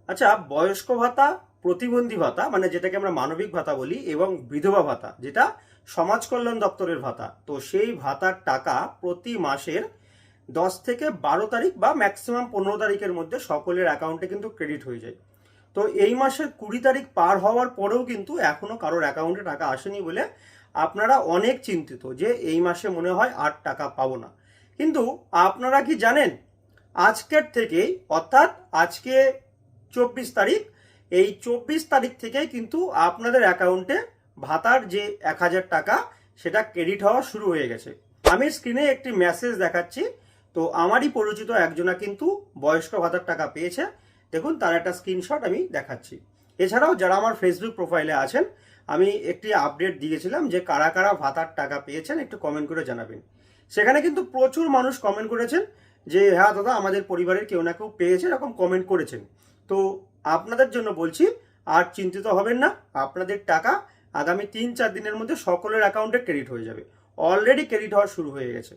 আচ্ছা, বয়স্ক ভাতা, প্রতিবন্ধী ভাতা মানে যেটাকে আমরা মানবিক ভাতা বলি, এবং বিধবা ভাতা যেটা সমাজ কল্যাণ দপ্তরের ভাতা, তো সেই ভাতার টাকা প্রতি মাসের 10 থেকে 12 তারিখ বা ম্যাক্সিমাম 15 তারিখের মধ্যে সকলের অ্যাকাউন্টে কিন্তু ক্রেডিট হয়ে যায়। তো এই মাসের 20 তারিখ পার হওয়ার পরেও কিন্তু এখনো কারোর অ্যাকাউন্টে টাকা আসেনি বলে আপনারা অনেক চিন্তিত যে এই মাসে মনে হয় আর টাকা পাবো না। কিন্তু আপনারা কি জানেন, আজকের থেকেই, অর্থাৎ আজকে 24 তারিখ, এই 24 তারিখ থেকেই কিন্তু আপনাদের অ্যাকাউন্টে ভাতার যে 1000 টাকা সেটা ক্রেডিট হওয়া শুরু হয়ে গেছে। আমি স্ক্রিনে একটি মেসেজ দেখাচ্ছি। তো আমারই পরিচিত একজনা কিন্তু বয়স্ক ভাতার টাকা পেয়েছে। দেখুন, তার একটা স্ক্রিনশট আমি দেখাচ্ছি। এছাড়াও যারা আমার ফেসবুক প্রোফাইলে আছেন, আমি একটি আপডেট দিয়েছিলাম যে কারা কারা ভাতার টাকা পেয়েছেন একটু কমেন্ট করে জানাবেন। সেখানে কিন্তু প্রচুর মানুষ কমেন্ট করেছেন যে হ্যাঁ দাদা, আমাদের পরিবারের কেউ না কেউ পেয়েছে, এরকম কমেন্ট করেছেন। তো আপনাদের জন্য বলছি, আর চিন্তিত হবেন না, আপনাদের টাকা আগামী 3-4 দিনের মধ্যে সকলের অ্যাকাউন্টে ক্রেডিট হয়ে যাবে। অলরেডি ক্রেডিট হওয়া শুরু হয়ে গেছে।